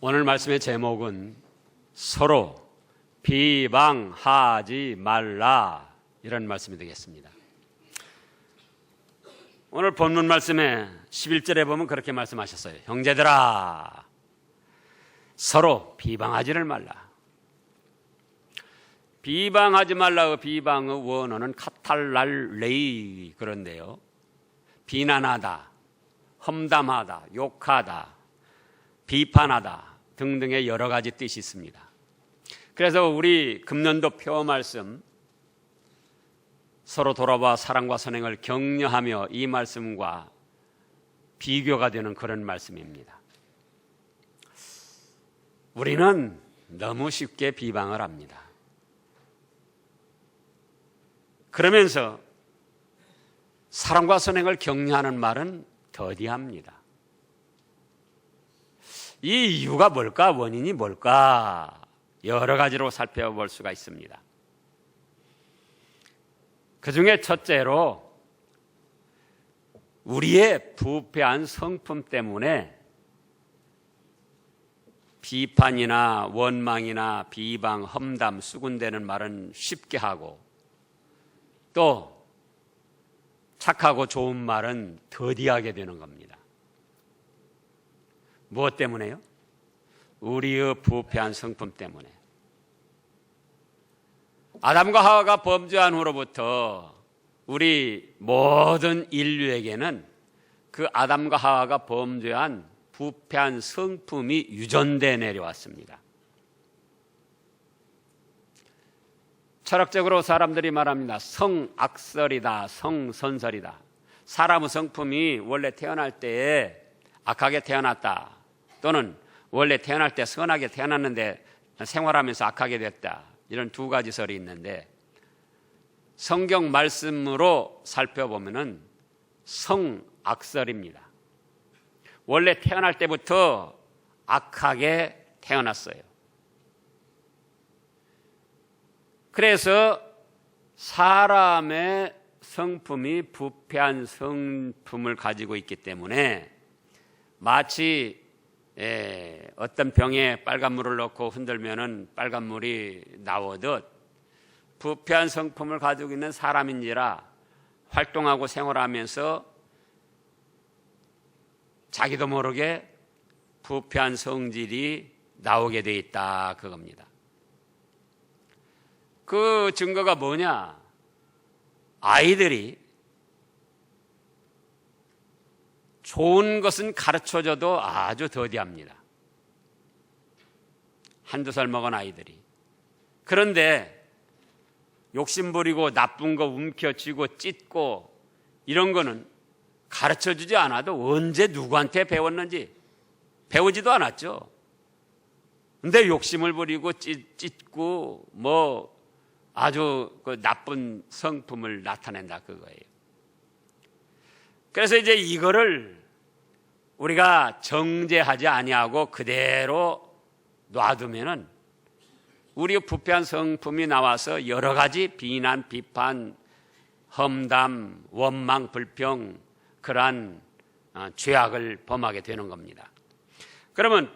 오늘 말씀의 제목은 서로 비방하지 말라, 이런 말씀이 되겠습니다. 오늘 본문 말씀에 11절에 보면 그렇게 말씀하셨어요. 형제들아, 서로 비방하지를 말라. 비방하지 말라의 비방의 원어는 카탈랄레이, 그런데요, 비난하다, 험담하다, 욕하다, 비판하다 등등의 여러 가지 뜻이 있습니다. 그래서 우리 금년도 표 말씀, 서로 돌아봐 사랑과 선행을 격려하며, 이 말씀과 비교가 되는 그런 말씀입니다. 우리는 너무 쉽게 비방을 합니다. 그러면서 사랑과 선행을 격려하는 말은 더디합니다. 이 이유가 뭘까? 원인이 뭘까? 여러 가지로 살펴볼 수가 있습니다. 그 중에 첫째로 우리의 부패한 성품 때문에 비판이나 원망이나 비방, 험담, 수군대는 말은 쉽게 하고, 또 착하고 좋은 말은 더디하게 되는 겁니다. 무엇 때문에요? 우리의 부패한 성품 때문에. 아담과 하와가 범죄한 후로부터 우리 모든 인류에게는 그 아담과 하와가 범죄한 부패한 성품이 유전돼 내려왔습니다. 철학적으로 사람들이 말합니다. 성악설이다, 성선설이다. 사람의 성품이 원래 태어날 때에 악하게 태어났다, 또는 원래 태어날 때 선하게 태어났는데 생활하면서 악하게 됐다, 이런 두 가지 설이 있는데, 성경 말씀으로 살펴보면은 성악설입니다. 원래 태어날 때부터 악하게 태어났어요. 그래서 사람의 성품이 부패한 성품을 가지고 있기 때문에 마치 어떤 병에 빨간 물을 넣고 흔들면은 빨간 물이 나오듯, 부패한 성품을 가지고 있는 사람인지라 활동하고 생활하면서 자기도 모르게 부패한 성질이 나오게 돼 있다, 그겁니다. 그 증거가 뭐냐? 아이들이 좋은 것은 가르쳐줘도 아주 더디합니다. 한두 살 먹은 아이들이. 그런데 욕심부리고 나쁜 거 움켜쥐고 찢고 이런 거는 가르쳐주지 않아도 언제 누구한테 배웠는지 배우지도 않았죠. 근데 욕심을 부리고 찢고 뭐 아주 그 나쁜 성품을 나타낸다, 그거예요. 그래서 이제 이거를 우리가 정죄하지 아니하고 그대로 놔두면은 우리의 부패한 성품이 나와서 여러 가지 비난, 비판, 험담, 원망, 불평, 그러한 죄악을 범하게 되는 겁니다. 그러면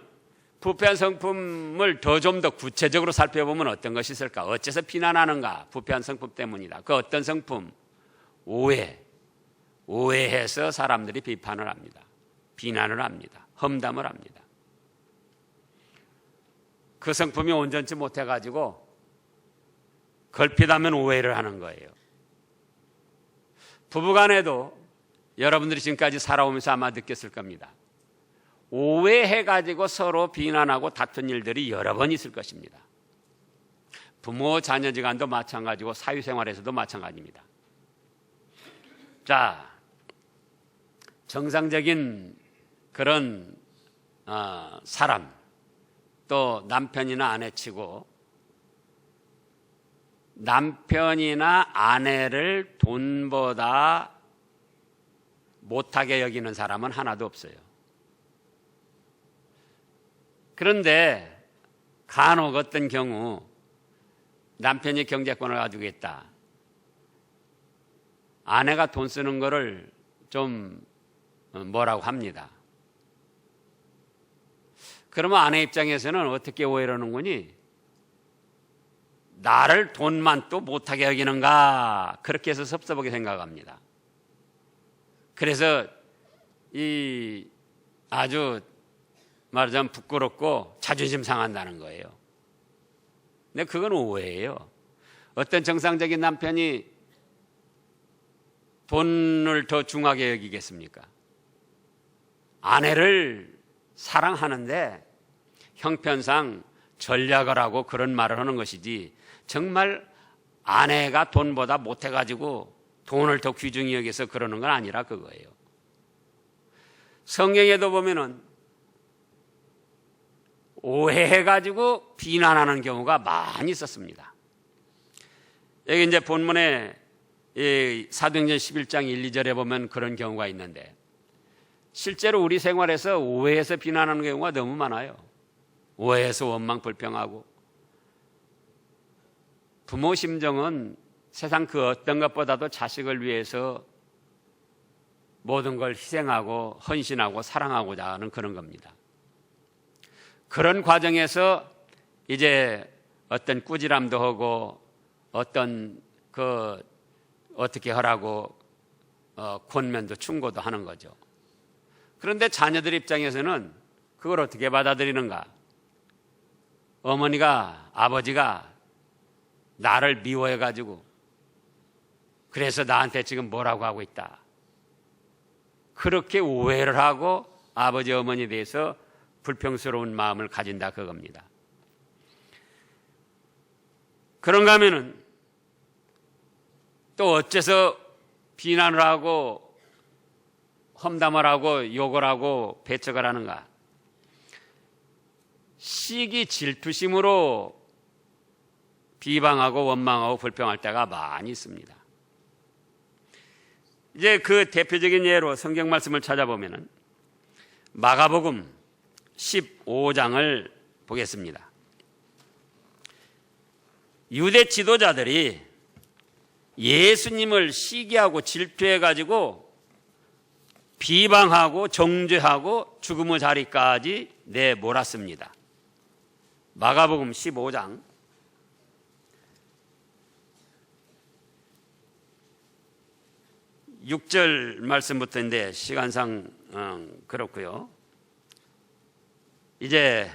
부패한 성품을 좀 더 구체적으로 살펴보면 어떤 것이 있을까? 어째서 비난하는가? 부패한 성품 때문이다. 그 어떤 성품? 오해해서 사람들이 비판을 합니다. 비난을 합니다. 험담을 합니다. 그 성품이 온전치 못해가지고 걸핏하면 오해를 하는 거예요. 부부간에도 여러분들이 지금까지 살아오면서 아마 느꼈을 겁니다. 오해해가지고 서로 비난하고 다툰 일들이 여러 번 있을 것입니다. 부모 자녀지간도 마찬가지고 사회생활에서도 마찬가지입니다. 자, 정상적인 그런 사람, 또 남편이나 아내치고 남편이나 아내를 돈보다 못하게 여기는 사람은 하나도 없어요. 그런데 간혹 어떤 경우 남편이 경제권을 가지고 있다, 아내가 돈 쓰는 거를 좀 뭐라고 합니다. 그러면 아내 입장에서는 어떻게 오해를 하는거니? 나를 돈만 또 못하게 여기는가? 그렇게 해서 섭섭하게 생각합니다. 그래서 이 아주 말하자면 부끄럽고 자존심 상한다는 거예요. 근데 그건 오해예요. 어떤 정상적인 남편이 돈을 더 중하게 여기겠습니까? 아내를 사랑하는데 형편상 전략을 하고 그런 말을 하는 것이지, 정말 아내가 돈보다 못해가지고 돈을 더 귀중히 여기서 그러는 건 아니라 그거예요. 성경에도 보면은 오해해가지고 비난하는 경우가 많이 있었습니다. 여기 이제 본문에 사도행전 11장 1, 2절에 보면 그런 경우가 있는데, 실제로 우리 생활에서 오해해서 비난하는 경우가 너무 많아요. 오해해서 원망 불평하고, 부모 심정은 세상 그 어떤 것보다도 자식을 위해서 모든 걸 희생하고 헌신하고 사랑하고자 하는 그런 겁니다. 그런 과정에서 이제 어떤 꾸지람도 하고 어떤 어떻게 하라고 권면도 충고도 하는 거죠. 그런데 자녀들 입장에서는 그걸 어떻게 받아들이는가? 어머니가, 아버지가 나를 미워해가지고 그래서 나한테 지금 뭐라고 하고 있다, 그렇게 오해를 하고 아버지 어머니에 대해서 불평스러운 마음을 가진다 그겁니다. 그런가 하면은 또 어째서 비난을 하고 험담을 하고 욕을 하고 배척을 하는가? 시기 질투심으로 비방하고 원망하고 불평할 때가 많이 있습니다. 이제 그 대표적인 예로 성경 말씀을 찾아보면은 마가복음 15장을 보겠습니다. 유대 지도자들이 예수님을 시기하고 질투해가지고 비방하고 정죄하고 죽음의 자리까지 내몰았습니다. 마가복음 15장 6절 말씀부터인데 시간상 그렇고요. 이제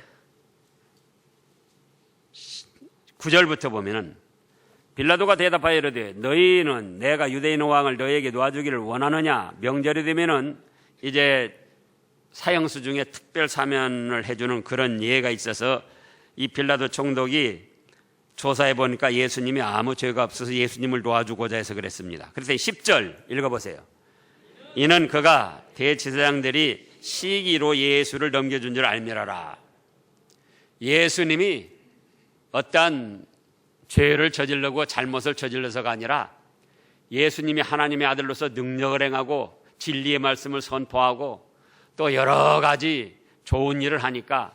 9절부터 보면은 빌라도가 대답하여 이르되 너희는 내가 유대인 왕을 너희에게 놓아주기를 원하느냐? 명절이 되면은 이제 사형수 중에 특별 사면을 해주는 그런 예가 있어서 이 빌라도 총독이 조사해 보니까 예수님이 아무 죄가 없어서 예수님을 놓아주고자 해서 그랬습니다. 그래서 10절 읽어보세요. 이는 그가 대제사장들이 시기로 예수를 넘겨준 줄 알미라라. 예수님이 어떠한 죄를 저지르고 잘못을 저질러서가 아니라 예수님이 하나님의 아들로서 능력을 행하고 진리의 말씀을 선포하고 또 여러 가지 좋은 일을 하니까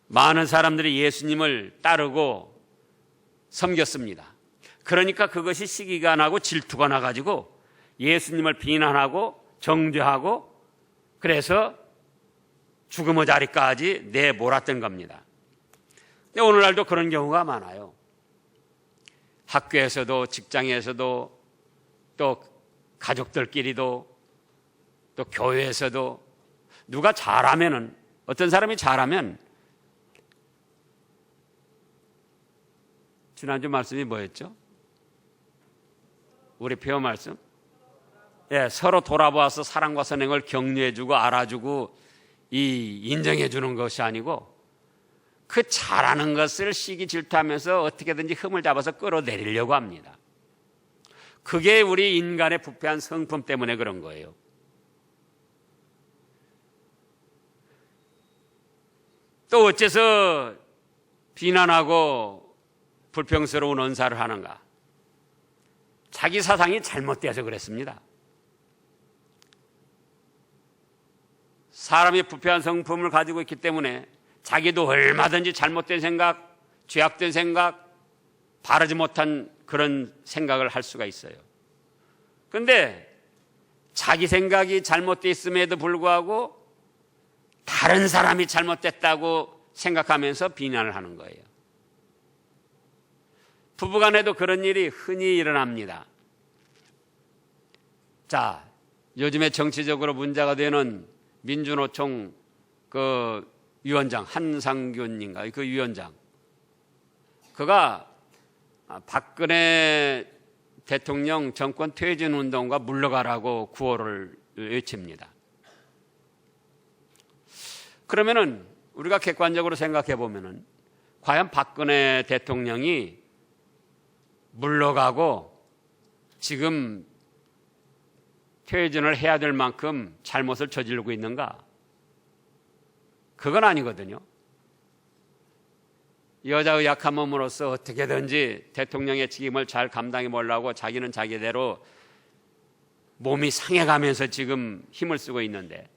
많은 사람들이 예수님을 따르고 섬겼습니다. 그러니까 그것이 시기가 나고 질투가 나가지고 예수님을 비난하고 정죄하고 그래서 죽음의 자리까지 내몰았던 겁니다. 근데 오늘날도 그런 경우가 많아요. 학교에서도 직장에서도 또 가족들끼리도 또 교회에서도 누가 잘하면은, 어떤 사람이 잘하면, 지난주 말씀이 뭐였죠? 우리 배워 말씀? 예, 서로 돌아보아서 사랑과 선행을 격려해주고 알아주고 인정해주는 것이 아니고 그 잘하는 것을 시기 질투하면서 어떻게든지 흠을 잡아서 끌어내리려고 합니다. 그게 우리 인간의 부패한 성품 때문에 그런 거예요. 또 어째서 비난하고 불평스러운 언사를 하는가? 자기 사상이 잘못되어서 그랬습니다. 사람이 부패한 성품을 가지고 있기 때문에 자기도 얼마든지 잘못된 생각, 죄악된 생각, 바르지 못한 그런 생각을 할 수가 있어요. 그런데 자기 생각이 잘못되어 있음에도 불구하고 다른 사람이 잘못됐다고 생각하면서 비난을 하는 거예요. 부부간에도 그런 일이 흔히 일어납니다. 자, 요즘에 정치적으로 문제가 되는 민주노총 그 위원장 한상균인가 그 위원장, 그가 박근혜 대통령 정권 퇴진 운동과 물러가라고 구호를 외칩니다. 그러면은 우리가 객관적으로 생각해 보면은 과연 박근혜 대통령이 물러가고 지금 퇴진을 해야 될 만큼 잘못을 저지르고 있는가? 그건 아니거든요. 여자의 약한 몸으로서 어떻게든지 대통령의 책임을 잘 감당해 보려고 자기는 자기대로 몸이 상해가면서 지금 힘을 쓰고 있는데,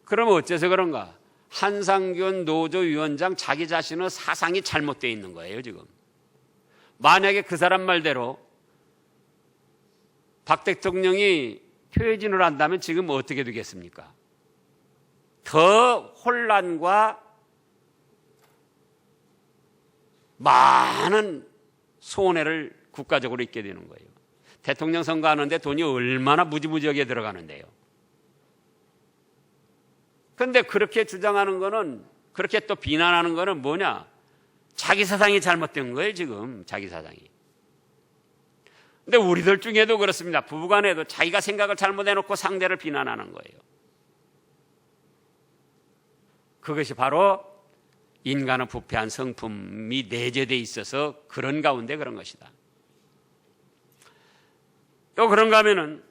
그러면 어째서 그런가? 한상균 노조위원장 자기 자신의 사상이 잘못되어 있는 거예요, 지금. 만약에 그 사람 말대로 박 대통령이 퇴진을 한다면 지금 어떻게 되겠습니까? 더 혼란과 많은 손해를 국가적으로 입게 되는 거예요. 대통령 선거하는데 돈이 얼마나 무지무지하게 들어가는데요. 그런데 그렇게 주장하는 거는, 그렇게 또 비난하는 거는 뭐냐? 자기 사상이 잘못된 거예요, 지금. 자기 사상이. 근데 우리들 중에도 그렇습니다. 부부간에도 자기가 생각을 잘못해놓고 상대를 비난하는 거예요. 그것이 바로 인간의 부패한 성품이 내재되어 있어서 그런 가운데 그런 것이다. 또 그런가 하면은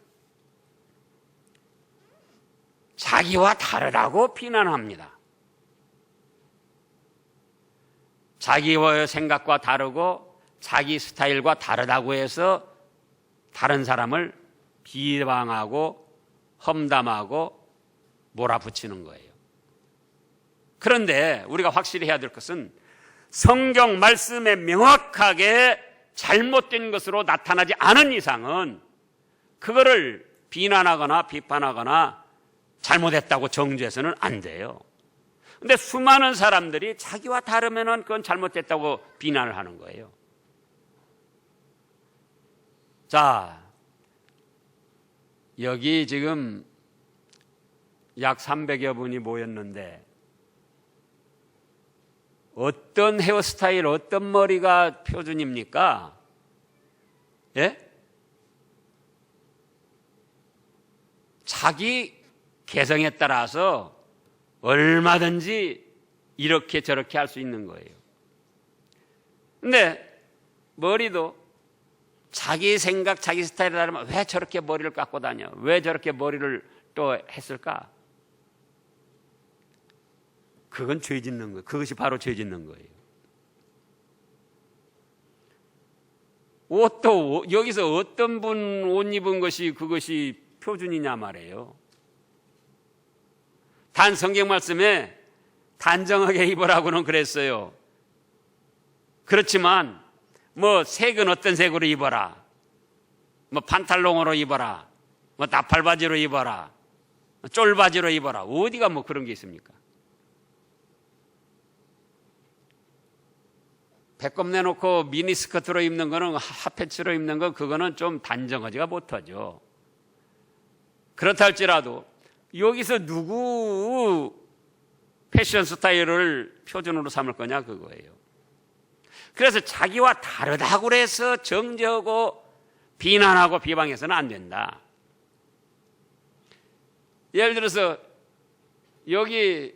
자기와 다르다고 비난합니다. 자기의 생각과 다르고 자기 스타일과 다르다고 해서 다른 사람을 비방하고 험담하고 몰아붙이는 거예요. 그런데 우리가 확실히 해야 될 것은 성경 말씀에 명확하게 잘못된 것으로 나타나지 않은 이상은 그거를 비난하거나 비판하거나 잘못했다고 정죄해서는 안 돼요. 그런데 수많은 사람들이 자기와 다르면은 그건 잘못됐다고 비난을 하는 거예요. 자, 여기 지금 약 300여 분이 모였는데 어떤 헤어스타일, 어떤 머리가 표준입니까? 예? 자기 개성에 따라서 얼마든지 이렇게 저렇게 할 수 있는 거예요. 근데 머리도 자기 생각, 자기 스타일에 따르면 왜 저렇게 머리를 깎고 다녀? 왜 저렇게 머리를 또 했을까? 그건 죄 짓는 거예요. 그것이 바로 죄 짓는 거예요. 옷도 여기서 어떤 분 옷 입은 것이 그것이 표준이냐 말이에요. 단 성경 말씀에 단정하게 입으라고는 그랬어요. 그렇지만 뭐 색은 어떤 색으로 입어라, 뭐 판탈롱으로 입어라, 뭐 나팔바지로 입어라, 쫄바지로 입어라, 어디가 뭐 그런 게 있습니까? 배꼽 내놓고 미니스커트로 입는 거는, 핫팬츠로 입는 건 그거는 좀 단정하지가 못하죠. 그렇다 할지라도 여기서 누구 패션 스타일을 표준으로 삼을 거냐 그거예요. 그래서 자기와 다르다고 해서 정죄하고 비난하고 비방해서는 안 된다. 예를 들어서 여기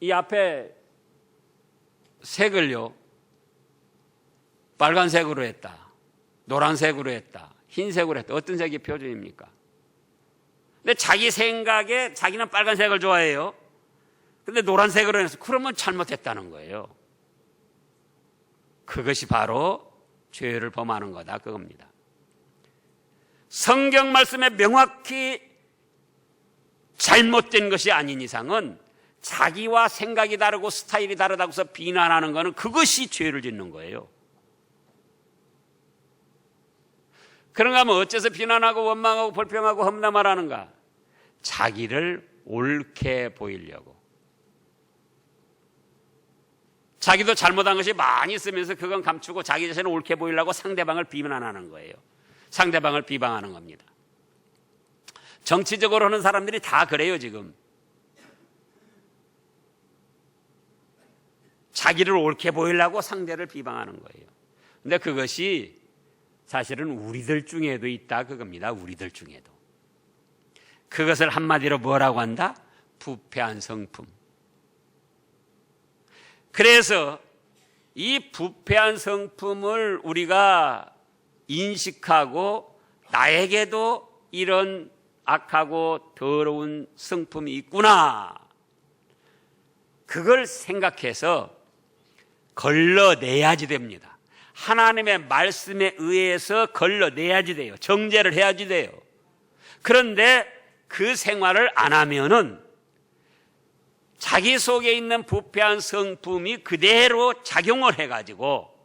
이 앞에 색을요, 빨간색으로 했다, 노란색으로 했다, 흰색으로 했다. 어떤 색이 표준입니까? 근데 자기 생각에 자기는 빨간색을 좋아해요. 근데 노란색으로 해서 그러면 잘못했다는 거예요. 그것이 바로 죄를 범하는 거다 그겁니다. 성경 말씀에 명확히 잘못된 것이 아닌 이상은 자기와 생각이 다르고 스타일이 다르다고 해서 비난하는 것은 그것이 죄를 짓는 거예요. 그런가 하면 어째서 비난하고 원망하고 불평하고 험담하라는가? 자기를 옳게 보이려고. 자기도 잘못한 것이 많이 있으면서 그건 감추고 자기 자신을 옳게 보이려고 상대방을 비난하는 거예요. 상대방을 비방하는 겁니다. 정치적으로 하는 사람들이 다 그래요, 지금. 자기를 옳게 보이려고 상대를 비방하는 거예요. 근데 그것이 사실은 우리들 중에도 있다 그겁니다. 우리들 중에도. 그것을 한마디로 뭐라고 한다? 부패한 성품. 그래서 이 부패한 성품을 우리가 인식하고 나에게도 이런 악하고 더러운 성품이 있구나. 그걸 생각해서 걸러내야지 됩니다. 하나님의 말씀에 의해서 걸러내야지 돼요. 정죄를 해야지 돼요. 그런데 그 생활을 안 하면은 자기 속에 있는 부패한 성품이 그대로 작용을 해가지고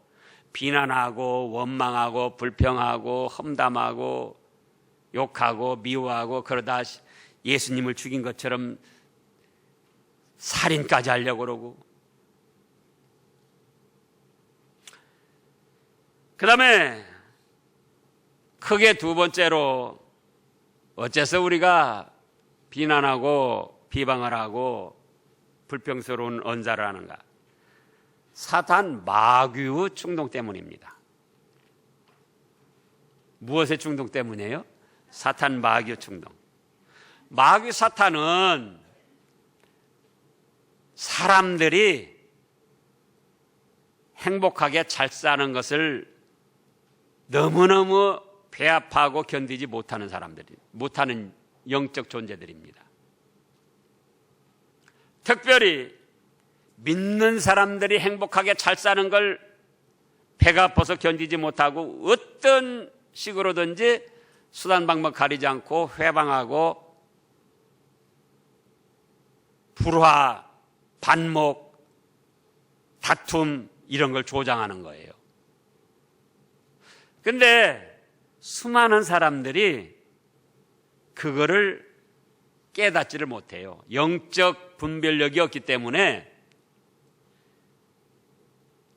비난하고 원망하고 불평하고 험담하고 욕하고 미워하고 그러다 예수님을 죽인 것처럼 살인까지 하려고 그러고, 그 다음에 크게 두 번째로 어째서 우리가 비난하고 비방을 하고 불평스러운 언사를 하는가? 사탄 마귀의 충동 때문입니다. 무엇의 충동 때문이에요? 사탄 마귀의 충동. 마귀 사탄은 사람들이 행복하게 잘 사는 것을 너무너무 배합하고 견디지 못하는 사람들이, 못하는 영적 존재들입니다. 특별히 믿는 사람들이 행복하게 잘 사는 걸 배가 아파서 견디지 못하고 어떤 식으로든지 수단 방법 가리지 않고 회방하고 불화, 반목, 다툼 이런 걸 조장하는 거예요. 근데 수많은 사람들이 그거를 깨닫지를 못해요. 영적 분별력이 없기 때문에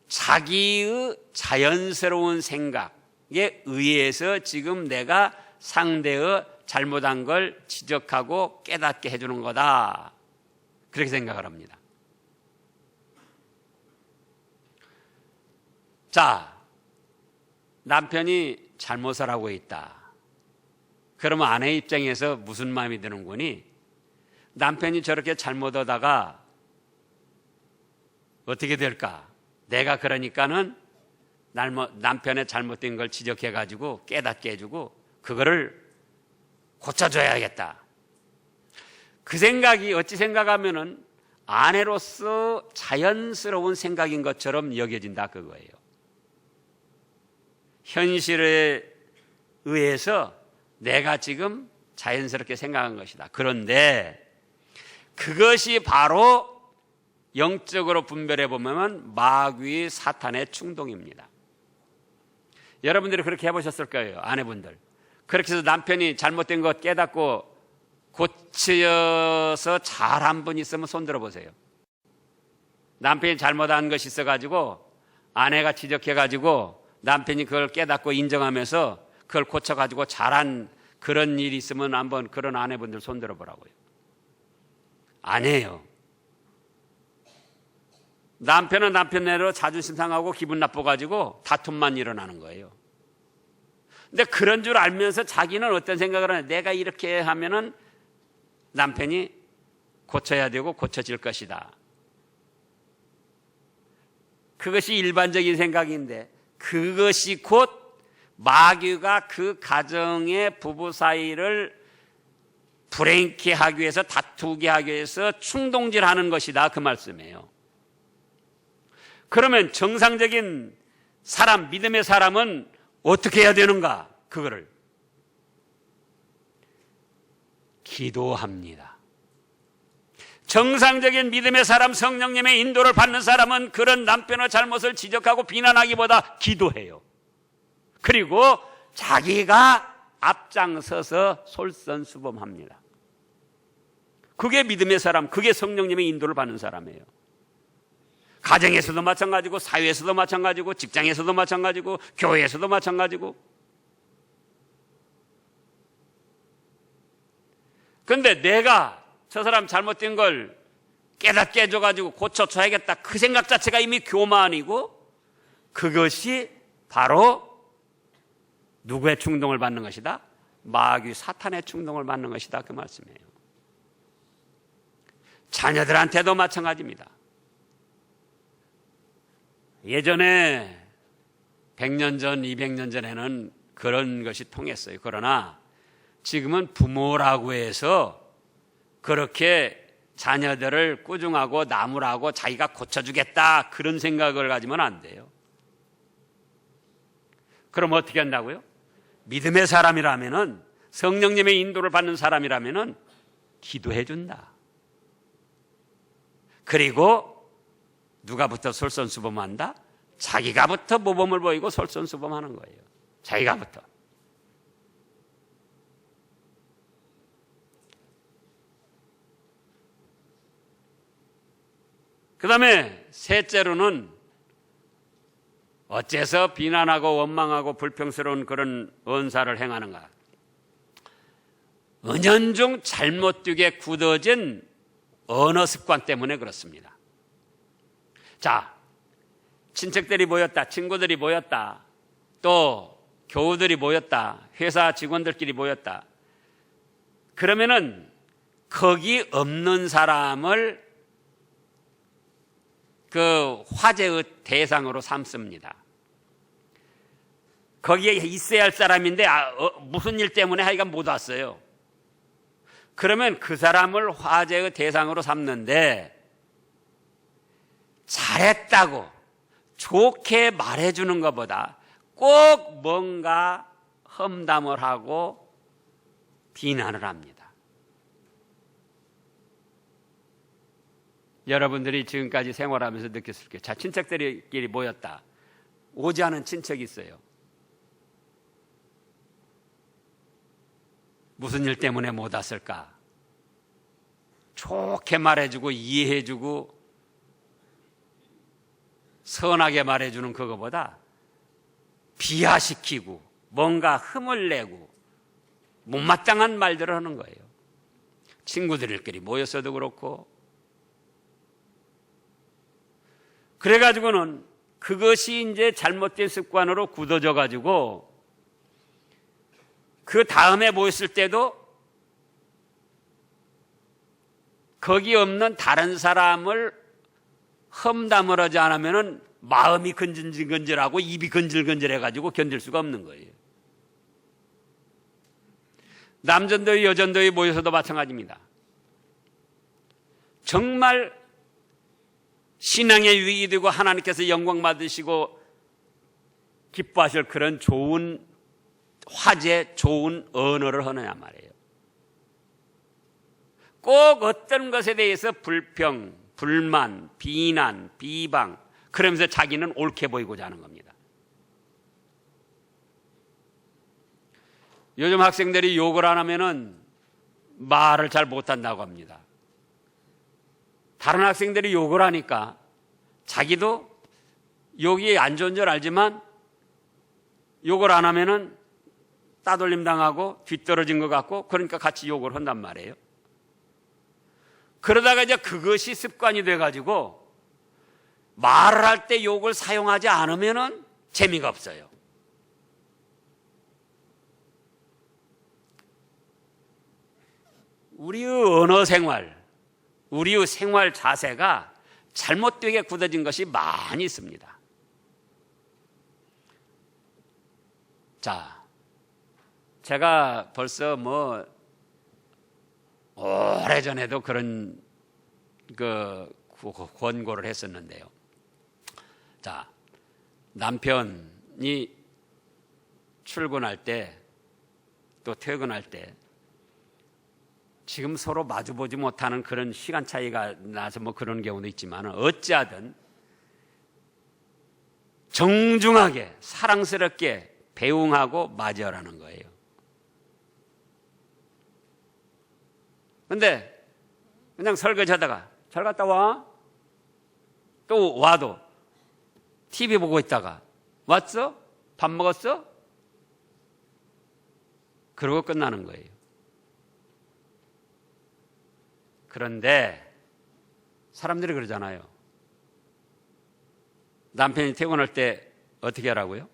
자기의 자연스러운 생각에 의해서 지금 내가 상대의 잘못한 걸 지적하고 깨닫게 해주는 거다. 그렇게 생각을 합니다. 자, 남편이 잘못을 하고 있다. 그러면 아내 입장에서 무슨 마음이 드는 거니? 남편이 저렇게 잘못하다가 어떻게 될까? 내가 그러니까는 남편의 잘못된 걸 지적해가지고 깨닫게 해주고 그거를 고쳐줘야겠다. 그 생각이 어찌 생각하면은 아내로서 자연스러운 생각인 것처럼 여겨진다 그거예요. 현실에 의해서 내가 지금 자연스럽게 생각한 것이다. 그런데 그것이 바로 영적으로 분별해 보면 마귀 사탄의 충동입니다. 여러분들이 그렇게 해보셨을 거예요. 아내분들. 그렇게 해서 남편이 잘못된 것 깨닫고 고쳐서 잘한 분 있으면 손 들어보세요. 남편이 잘못한 것이 있어가지고 아내가 지적해가지고 남편이 그걸 깨닫고 인정하면서 그걸 고쳐가지고 잘한 그런 일이 있으면 한번 그런 아내분들 손 들어보라고요. 안 해요. 남편은 남편대로 자존심 상하고 기분 나빠가지고 다툼만 일어나는 거예요. 근데 그런 줄 알면서 자기는 어떤 생각을 하냐? 내가 이렇게 하면은 남편이 고쳐야 되고 고쳐질 것이다. 그것이 일반적인 생각인데 그것이 곧 마귀가 그 가정의 부부 사이를 불행케 하기 위해서 다투게 하기 위해서 충동질하는 것이다 그 말씀이에요. 그러면 정상적인 사람, 믿음의 사람은 어떻게 해야 되는가? 그거를 기도합니다. 정상적인 믿음의 사람, 성령님의 인도를 받는 사람은 그런 남편의 잘못을 지적하고 비난하기보다 기도해요. 그리고 자기가 앞장서서 솔선수범합니다. 그게 믿음의 사람, 그게 성령님의 인도를 받는 사람이에요. 가정에서도 마찬가지고, 사회에서도 마찬가지고, 직장에서도 마찬가지고, 교회에서도 마찬가지고. 그런데 내가 저 사람 잘못된 걸 깨닫게 해줘가지고 고쳐줘야겠다, 그 생각 자체가 이미 교만이고, 그것이 바로 누구의 충동을 받는 것이다? 마귀 사탄의 충동을 받는 것이다, 그 말씀이에요. 자녀들한테도 마찬가지입니다. 예전에 100년 전, 200년 전에는 그런 것이 통했어요. 그러나 지금은 부모라고 해서 그렇게 자녀들을 꾸중하고 나무라고 자기가 고쳐주겠다, 그런 생각을 가지면 안 돼요. 그럼 어떻게 한다고요? 믿음의 사람이라면은, 성령님의 인도를 받는 사람이라면은 기도해 준다. 그리고 누가부터 솔선수범한다? 자기가부터 모범을 보이고 솔선수범하는 거예요. 자기가부터. 그 다음에 셋째로는 어째서 비난하고 원망하고 불평스러운 그런 언사를 행하는가? 은연중 잘못되게 굳어진 언어 습관 때문에 그렇습니다. 자, 친척들이 모였다, 친구들이 모였다, 또 교우들이 모였다, 회사 직원들끼리 모였다. 그러면은 거기 없는 사람을 그 화제의 대상으로 삼습니다. 거기에 있어야 할 사람인데 무슨 일 때문에 하여간 못 왔어요. 그러면 그 사람을 화제의 대상으로 삼는데, 잘했다고 좋게 말해주는 것보다 꼭 뭔가 험담을 하고 비난을 합니다. 여러분들이 지금까지 생활하면서 느꼈을 거예요. 자, 친척들끼리 모였다. 오지 않은 친척이 있어요. 무슨 일 때문에 못 왔을까? 좋게 말해주고 이해해주고 선하게 말해주는 그거보다 비하시키고 뭔가 흠을 내고 못마땅한 말들을 하는 거예요. 친구들끼리 모였어도 그렇고. 그래가지고는 그것이 이제 잘못된 습관으로 굳어져 가지고 그 다음에 모였을 때도 거기 없는 다른 사람을 험담을 하지 않으면 마음이 근질근질하고 입이 근질근질해가지고 견딜 수가 없는 거예요. 남전도회 여전도회 모여서도 마찬가지입니다. 정말 신앙에 유익이 되고 하나님께서 영광 받으시고 기뻐하실 그런 좋은 화제, 좋은 언어를 하느냐 말이에요. 꼭 어떤 것에 대해서 불평, 불만, 비난, 비방, 그러면서 자기는 옳게 보이고자 하는 겁니다. 요즘 학생들이 욕을 안 하면은 말을 잘 못한다고 합니다. 다른 학생들이 욕을 하니까 자기도 욕이 안 좋은 줄 알지만 욕을 안 하면은 따돌림 당하고 뒤떨어진 것 같고, 그러니까 같이 욕을 한단 말이에요. 그러다가 이제 그것이 습관이 돼가지고 말을 할 때 욕을 사용하지 않으면은 재미가 없어요. 우리의 언어 생활, 우리의 생활 자세가 잘못되게 굳어진 것이 많이 있습니다. 자, 제가 벌써 오래전에도 그런 권고를 했었는데요. 자, 남편이 출근할 때 또 퇴근할 때 지금 서로 마주보지 못하는 그런 시간 차이가 나서 그런 경우도 있지만 어찌하든 정중하게 사랑스럽게 배웅하고 맞이하라는 거예요. 근데 그냥 설거지하다가 잘 갔다 와? 또 와도 TV 보고 있다가 왔어? 밥 먹었어? 그러고 끝나는 거예요. 그런데 사람들이 그러잖아요. 남편이 퇴근할 때 어떻게 하라고요?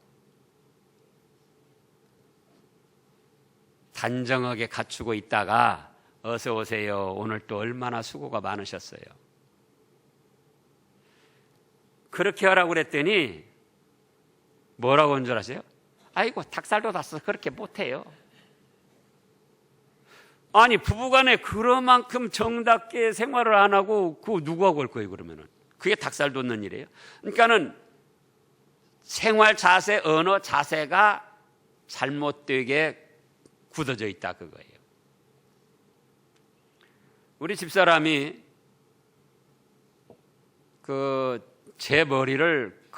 단정하게 갖추고 있다가 어서 오세요. 오늘 또 얼마나 수고가 많으셨어요. 그렇게 하라고 그랬더니 뭐라고 한 줄 아세요? 아이고 닭살도 닿아서 그렇게 못해요. 아니 부부간에 그만큼 정답게 생활을 안 하고 그거 누구하고 할 거예요 그러면은? 그게 닭살 돋는 일이에요. 그러니까는 생활 자세, 언어 자세가 잘못되게 굳어져 있다 그거예요. 우리 집사람이 제 머리를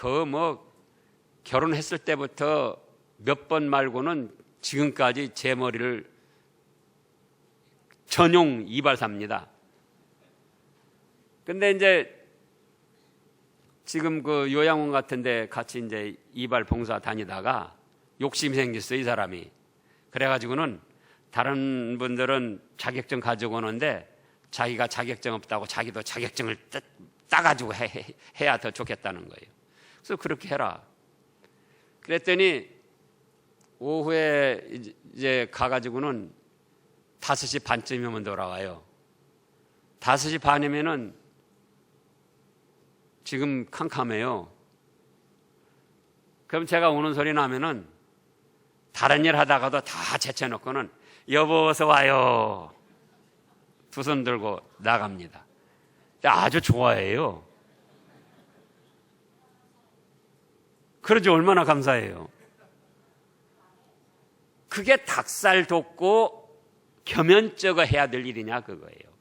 결혼했을 때부터 몇 번 말고는 지금까지 제 머리를 전용 이발사입니다. 근데 이제 지금 그 요양원 같은데 같이 이제 이발 봉사 다니다가 욕심이 생겼어요, 이 사람이. 그래가지고는 다른 분들은 자격증 가지고 오는데 자기가 자격증 없다고 자기도 자격증을 따가지고 해야 더 좋겠다는 거예요. 그래서 그렇게 해라. 그랬더니 오후에 이제 가가지고는 5시 반쯤이면 돌아와요. 5시 반이면은 지금 캄캄해요. 그럼 제가 오는 소리 나면은 다른 일 하다가도 다 제쳐놓고는 여보 어서 와요. 두 손 들고 나갑니다. 아주 좋아해요. 그러지 얼마나 감사해요. 그게 닭살 돋고 겸연쩍어 해야 될 일이냐 그거예요.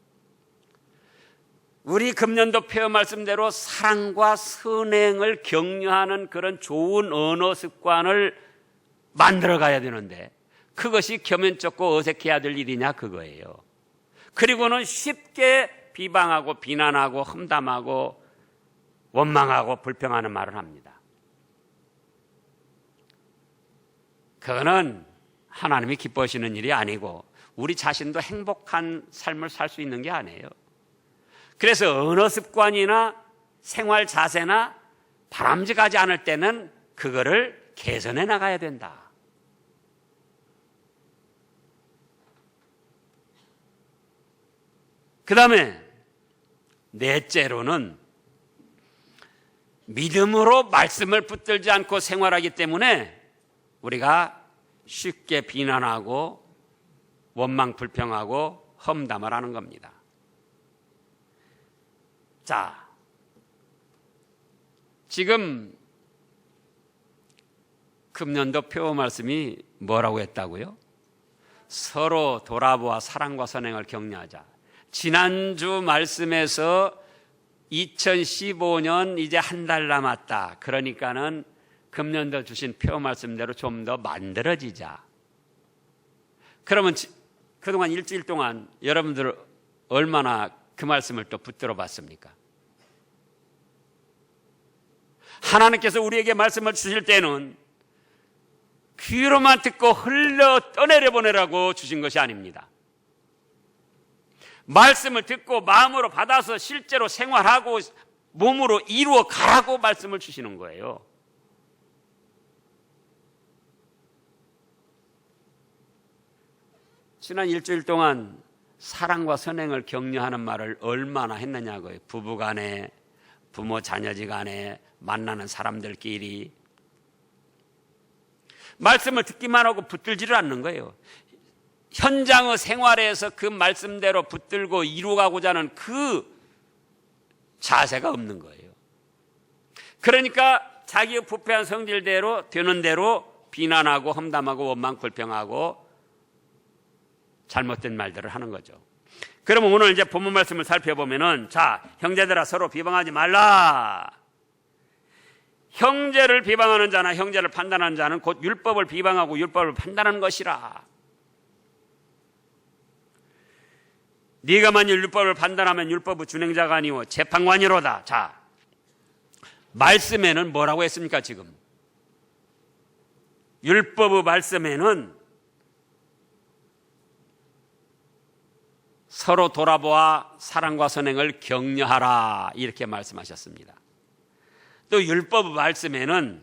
우리 금년도 폐허 말씀대로 사랑과 선행을 격려하는 그런 좋은 언어 습관을 만들어 가야 되는데 그것이 겸연쩍고 어색해야 될 일이냐 그거예요. 그리고는 쉽게 비방하고 비난하고 험담하고 원망하고 불평하는 말을 합니다. 그거는 하나님이 기뻐하시는 일이 아니고 우리 자신도 행복한 삶을 살 수 있는 게 아니에요. 그래서 언어 습관이나 생활 자세나 바람직하지 않을 때는 그거를 개선해 나가야 된다. 그 다음에 넷째로는 믿음으로 말씀을 붙들지 않고 생활하기 때문에 우리가 쉽게 비난하고 원망 불평하고 험담을 하는 겁니다. 자, 지금 금년도 폐허 말씀이 뭐라고 했다고요? 서로 돌아보아 사랑과 선행을 격려하자. 지난주 말씀에서 2015년 이제 한 달 남았다. 그러니까는 금년도 주신 폐허 말씀대로 좀 더 만들어지자. 그러면 그동안 일주일 동안 여러분들 얼마나 그 말씀을 또 붙들어 봤습니까? 하나님께서 우리에게 말씀을 주실 때는 귀로만 듣고 흘러 떠내려 보내라고 주신 것이 아닙니다. 말씀을 듣고 마음으로 받아서 실제로 생활하고 몸으로 이루어 가라고 말씀을 주시는 거예요. 지난 일주일 동안 사랑과 선행을 격려하는 말을 얼마나 했느냐고요. 부부간에, 부모 자녀지간에, 만나는 사람들끼리. 말씀을 듣기만 하고 붙들지를 않는 거예요. 현장의 생활에서 그 말씀대로 붙들고 이루어가고자 하는 그 자세가 없는 거예요. 그러니까 자기의 부패한 성질대로 되는 대로 비난하고 험담하고 원망 불평하고 잘못된 말들을 하는 거죠. 그러면 오늘 이제 본문 말씀을 살펴보면은, 자, 형제들아 서로 비방하지 말라. 형제를 비방하는 자나 형제를 판단하는 자는 곧 율법을 비방하고 율법을 판단하는 것이라. 네가 만일 율법을 판단하면 율법의 준행자가 아니오 재판관이로다. 자, 말씀에는 뭐라고 했습니까? 지금 율법의 말씀에는 서로 돌아보아 사랑과 선행을 격려하라 이렇게 말씀하셨습니다. 또 율법 말씀에는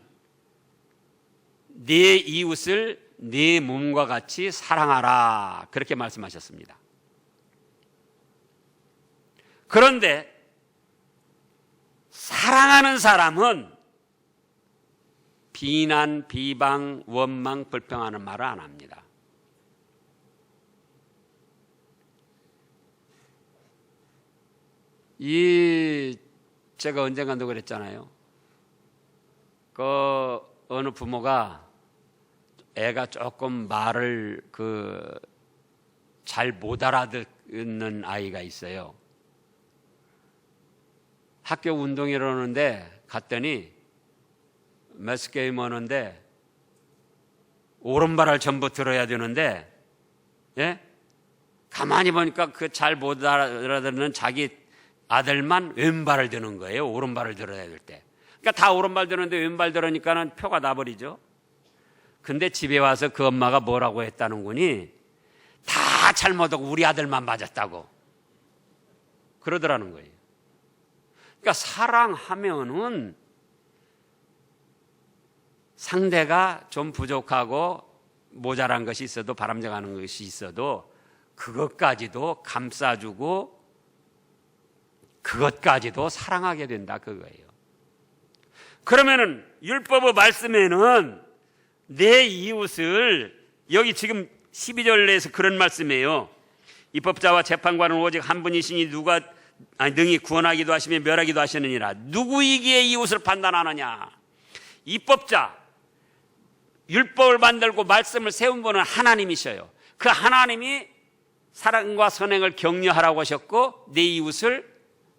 네 이웃을 네 몸과 같이 사랑하라 그렇게 말씀하셨습니다. 그런데 사랑하는 사람은 비난, 비방, 원망, 불평하는 말을 안 합니다. 제가 언젠가도 그랬잖아요. 그 어느 부모가 애가 조금 말을 잘 못 알아듣는 아이가 있어요. 학교 운동회를 하는데 갔더니 매스 게임 하는데 오른발을 전부 들어야 되는데, 예? 가만히 보니까 그 잘 못 알아듣는 자기 아들만 왼발을 드는 거예요. 오른발을 들어야 될 때. 그러니까 다 오른발 드는데 왼발 들으니까는 표가 나버리죠. 근데 집에 와서 그 엄마가 뭐라고 했다는 거니? 다 잘못하고 우리 아들만 맞았다고 그러더라는 거예요. 그러니까 사랑하면은 상대가 좀 부족하고 모자란 것이 있어도 바람직한 것이 있어도 그것까지도 감싸주고 그것까지도 사랑하게 된다 그거예요. 그러면은 율법의 말씀에는 내 이웃을 여기 지금 12절에서 그런 말씀이에요. 입법자와 재판관은 오직 한 분이시니 누가 능히 구원하기도 하시며 멸하기도 하시느니라. 누구이기에 이웃을 판단하느냐? 입법자, 율법을 만들고 말씀을 세운 분은 하나님이셔요. 그 하나님이 사랑과 선행을 격려하라고 하셨고 내 이웃을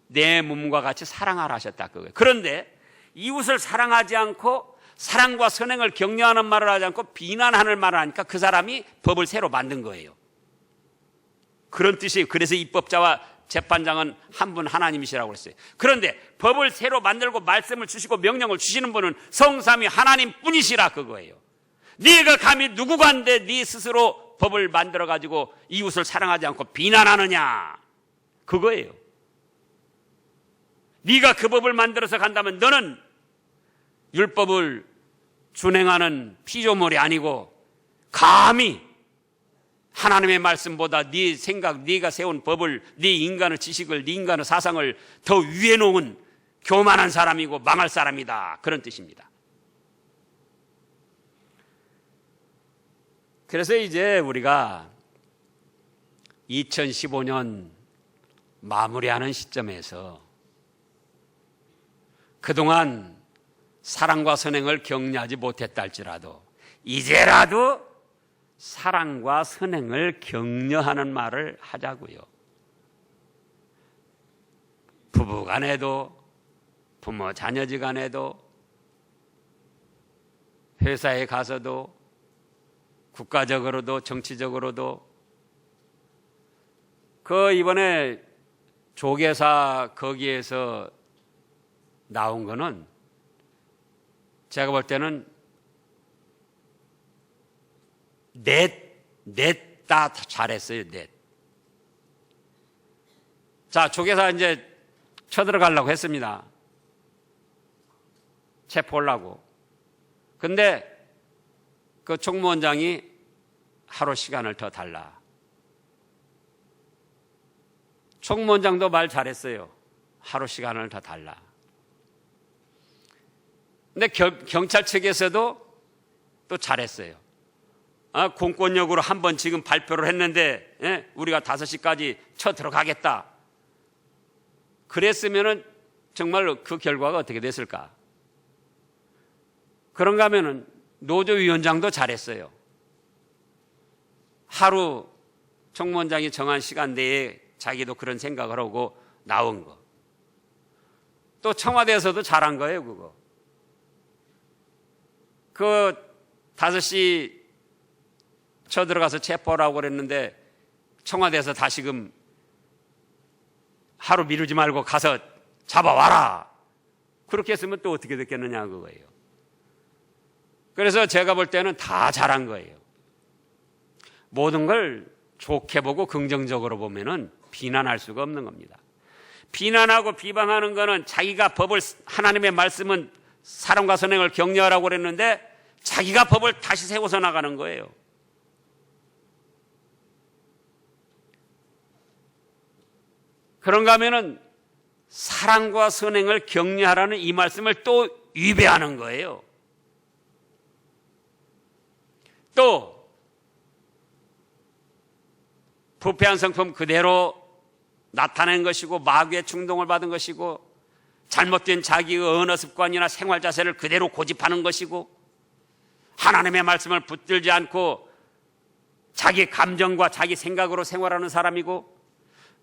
내 몸과 같이 사랑하라 하셨다 그거예요. 그런데 이웃을 사랑하지 않고 사랑과 선행을 격려하는 말을 하지 않고 비난하는 말을 하니까 그 사람이 법을 새로 만든 거예요. 그런 뜻이에요. 그래서 입법자와 재판장은 한 분 하나님이시라고 그랬어요. 그런데 법을 새로 만들고 말씀을 주시고 명령을 주시는 분은 성삼위 하나님 뿐이시라 그거예요. 네가 감히 누구가 한데 네 스스로 법을 만들어 가지고 이웃을 사랑하지 않고 비난하느냐 그거예요. 네가 그 법을 만들어서 간다면 너는 율법을 준행하는 피조물이 아니고 감히 하나님의 말씀보다 네 생각, 네가 세운 법을, 네 인간의 지식을, 네 인간의 사상을 더 위에 놓은 교만한 사람이고 망할 사람이다 그런 뜻입니다. 그래서 이제 우리가 2015년 마무리하는 시점에서 그동안 사랑과 선행을 격려하지 못했다 할지라도 이제라도 사랑과 선행을 격려하는 말을 하자고요. 부부 간에도 부모 자녀지 간에도 회사에 가서도 국가적으로도 정치적으로도 그 이번에 조계사 거기에서 나온 거는 제가 볼 때는 넷 다 잘했어요. 넷. 자, 조계사 이제 쳐들어가려고 했습니다. 체포하려고. 근데 그 총무원장이 하루 시간을 더 달라. 총무원장도 말 잘했어요. 하루 시간을 더 달라. 근데 경찰 측에서도 또 잘했어요. 공권력으로 한번 지금 발표를 했는데 우리가 5시까지 쳐 들어가겠다. 그랬으면은 정말로 그 결과가 어떻게 됐을까? 그런가 하면은 노조위원장도 잘했어요. 하루 총무원장이 정한 시간 내에 자기도 그런 생각을 하고 나온 거. 또 청와대에서도 잘한 거예요, 그거. 그 5시 쳐들어가서 체포하라고 그랬는데 청와대에서 다시금 하루 미루지 말고 가서 잡아와라. 그렇게 했으면 또 어떻게 됐겠느냐 그거예요. 그래서 제가 볼 때는 다 잘한 거예요. 모든 걸 좋게 보고 긍정적으로 보면은 비난할 수가 없는 겁니다. 비난하고 비방하는 거는 자기가 법을, 하나님의 말씀은 사랑과 선행을 격려하라고 그랬는데 자기가 법을 다시 세워서 나가는 거예요. 그런가 하면은 사랑과 선행을 격려하라는 이 말씀을 또 위배하는 거예요. 또 부패한 성품 그대로 나타낸 것이고 마귀의 충동을 받은 것이고 잘못된 자기의 언어 습관이나 생활 자세를 그대로 고집하는 것이고 하나님의 말씀을 붙들지 않고 자기 감정과 자기 생각으로 생활하는 사람이고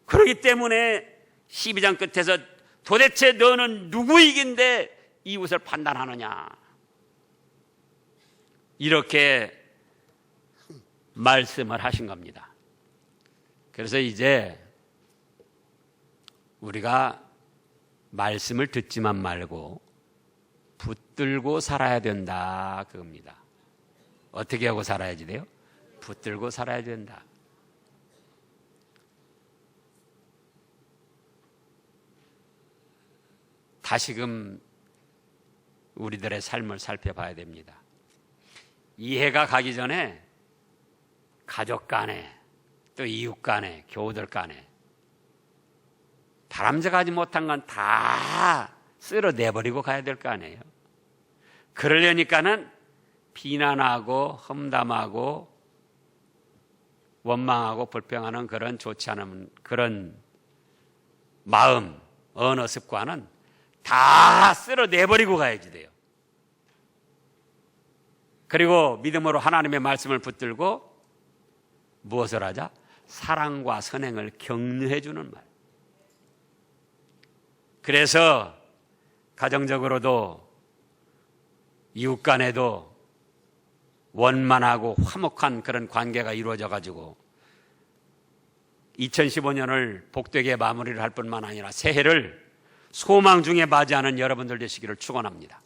그렇기 때문에 12장 끝에서 도대체 너는 누구이긴데 이웃을 판단하느냐 이렇게 말씀을 하신 겁니다. 그래서 이제 우리가 말씀을 듣지만 말고 붙들고 살아야 된다 그겁니다. 어떻게 하고 살아야지 돼요? 붙들고 살아야 된다. 다시금 우리들의 삶을 살펴봐야 됩니다. 이해가 가기 전에 가족 간에 또 이웃 간에 교우들 간에 바람직하지 못한 건 다 쓸어내버리고 가야 될 거 아니에요. 그러려니까는 비난하고 험담하고 원망하고 불평하는 그런 좋지 않은 그런 마음, 언어 습관은 다 쓸어내버리고 가야지 돼요. 그리고 믿음으로 하나님의 말씀을 붙들고 무엇을 하자? 사랑과 선행을 격려해 주는 말. 그래서 가정적으로도 이웃 간에도 원만하고 화목한 그런 관계가 이루어져 가지고 2015년을 복되게 마무리를 할 뿐만 아니라 새해를 소망 중에 맞이하는 여러분들 되시기를 축원합니다.